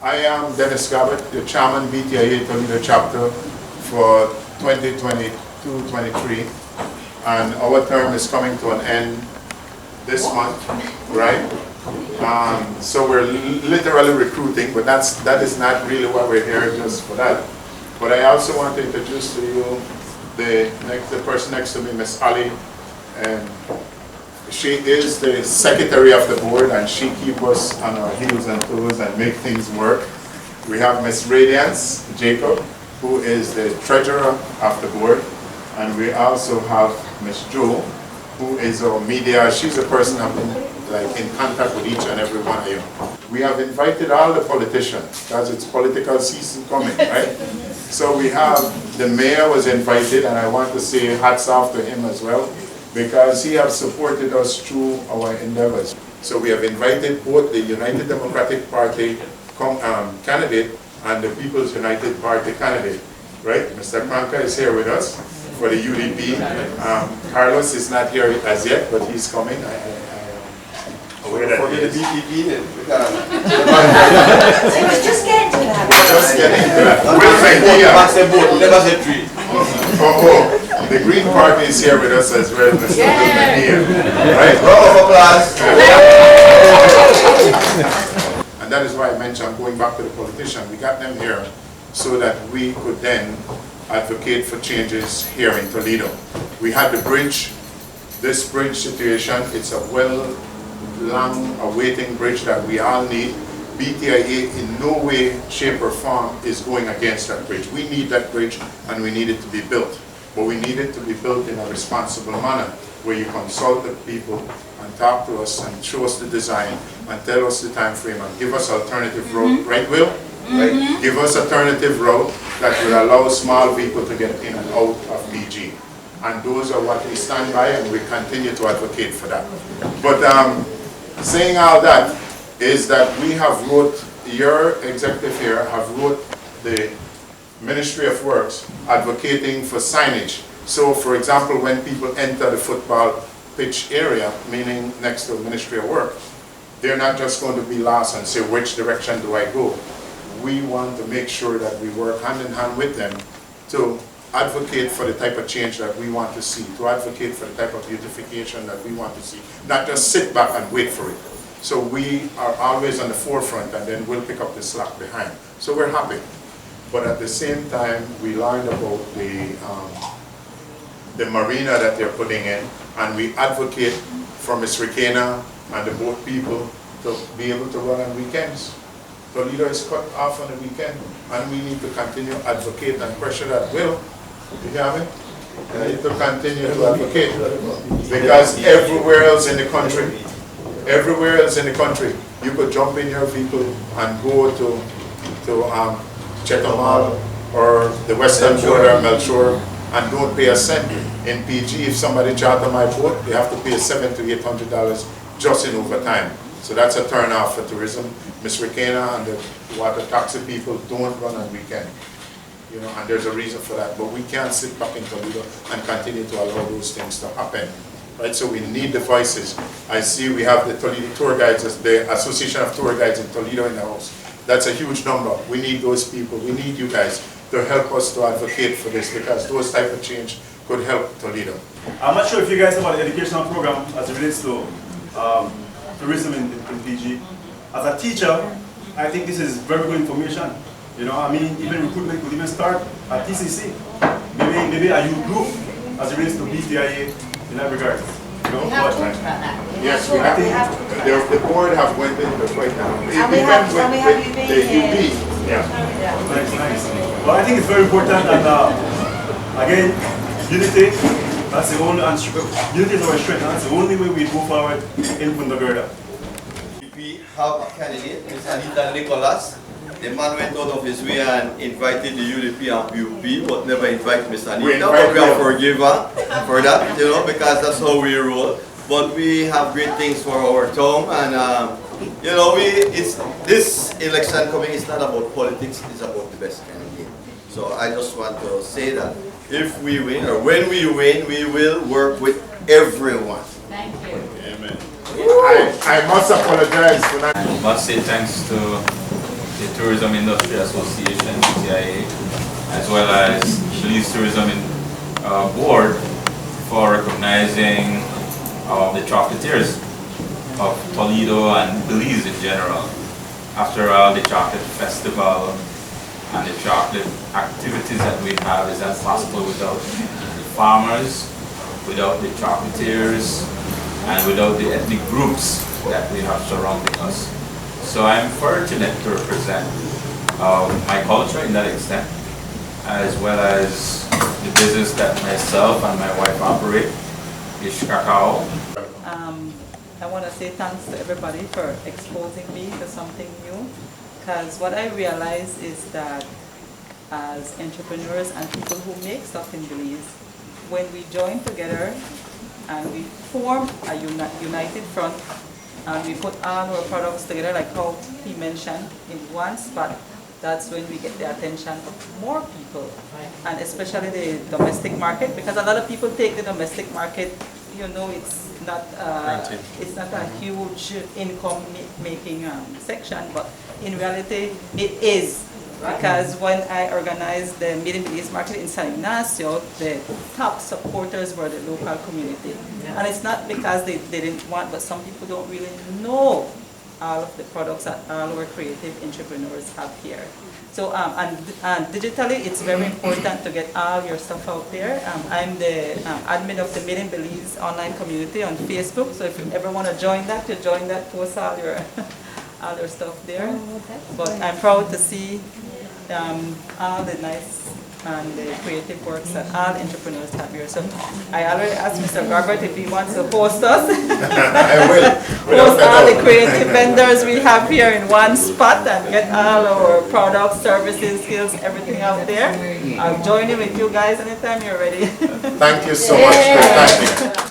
I am Dennis Gabbett, the Chairman BTIA Toledo Chapter for 2022-23, and our term is coming to an end this month, right? So we're literally recruiting, but that is not really why we're here, just for that. But I also want to introduce to you the person next to me, Miss Ali, and she is the secretary of the board, and she keeps us on our heels and toes and make things work. We have Miss Radiance Jacob, who is the treasurer of the board, and we also have Miss Jo, who is our media. She's a person I've been in contact with each and every one of you. We have invited all the politicians, because it's political season coming, right? So we have, the mayor was invited, and I want to say hats off to him as well, because he has supported us through our endeavors. So we have invited both the United Democratic Party candidate and the People's United Party candidate, right? Mr. Kranka is here with us for the UDP. Carlos is not here as yet, but he's coming. For the BTIA. I was just getting to that. Just getting to that. Never say three. Oh, the Green Party is here with us as well, Mr. Mania. Right? Round of applause. And that is why I mentioned going back to the politician. We got them here so that we could then advocate for changes here in Toledo. We had the bridge, this bridge situation. It's a long awaiting bridge that we all need. BTIA in no way, shape or form is going against that bridge. We need that bridge and we need it to be built. But we need it to be built in a responsible manner where you consult the people and talk to us and show us the design and tell us the time frame and give us alternative road, right Will? Right? Give us alternative road that will allow small people to get in and out of BG. And those are what we stand by, and we continue to advocate for that. But saying all that is that we have wrote, your executive here have wrote the Ministry of Works advocating for signage. So for example, when people enter the football pitch area, meaning next to the Ministry of Work, they're not just going to be lost and say, which direction do I go? We want to make sure that we work hand in hand with them to advocate for the type of change that we want to see, to advocate for the type of beautification that we want to see, not just sit back and wait for it. So we are always on the forefront, and then we'll pick up the slack behind. So we're happy. But at the same time, we learned about the marina that they're putting in, and we advocate for Ms. Rikena and the boat people to be able to run on weekends. Toledo is cut off on the weekend, and we need to continue to advocate and pressure that will. You hear me? We need to continue to advocate, because everywhere else in the country, you could jump in your vehicle and go to Chatham Hall or the Western Border, Melchor, and don't pay a cent. In PG, if somebody charter my boat, they have to pay $700 to $800 just in overtime. So that's a turn off for tourism. Ms. Rikena and the water taxi people don't run on weekend. You know, and there's a reason for that. But we can't sit back in Toledo and continue to allow those things to happen. Right? So we need the voices. I see we have the Toledo Tour Guides, the Association of Tour Guides in Toledo in the house. That's a huge number. We need those people. We need you guys to help us to advocate for this, because those type of change could help Toledo. I'm not sure if you guys know about the educational program as it relates to tourism in PG. As a teacher, I think this is very good information. You know, I mean, even recruitment could even start at TCC. Maybe a youth group as it relates to BTIA in that regard. You know, We have talked about that. Yes, we have. The board have went into quite now. And we have UB the UB. Yeah. Nice. Well, I think it's very important that, again, unity, that's the only, unity is our strength, and that's the only way we move forward in Punta Gorda. We have a candidate, Ms. Anita Nicholas. The man went out of his way and invited the UDP and PUP, but never invited Ms. Anita. But we are forgive her for that, you know, because that's how we roll. But we have great things for our town, and you know, this election coming is not about politics, it's about the best candidate. So I just want to say that if we win, or when we win, we will work with everyone. Thank you. Amen. I must apologize for that. I must say thanks to the the Tourism Industry Association, BTIA, as well as Belize Tourism Board for recognizing the chocolatiers of Toledo and Belize in general. After all, the chocolate festival and the chocolate activities that we have is not possible without the farmers, without the chocolatiers, and without the ethnic groups that we have surrounding us. So I'm fortunate to represent my culture in that extent, as well as the business that myself and my wife operate, Ish Cacao. I want to say thanks to everybody for exposing me to something new, because what I realize is that as entrepreneurs and people who make stuff in Belize, when we join together and we form a united front and we put all our products together, like how he mentioned, in one spot, that's when we get the attention of more people, and especially the domestic market, because a lot of people take the domestic market, you know, it's not a huge income making section, but in reality it is, because when I organized the Meeting Belize market in San Ignacio, the top supporters were the local community, and it's not because they didn't want, but some people don't really know all of the products that all our creative entrepreneurs have here. So, and digitally, it's very important to get all your stuff out there. I'm the admin of the Meeting Belize online community on Facebook, so if you ever want to join that, you join that, post all your all your stuff there. But I'm proud to see all the nice and the creative works that all entrepreneurs have here. So I already asked Mr. Garbert if he wants to host us. I will. Host all the creative vendors we have here in one spot and get all our products, services, skills, everything out there. I'll join in with you guys anytime you're ready. Thank you so much. Thank you.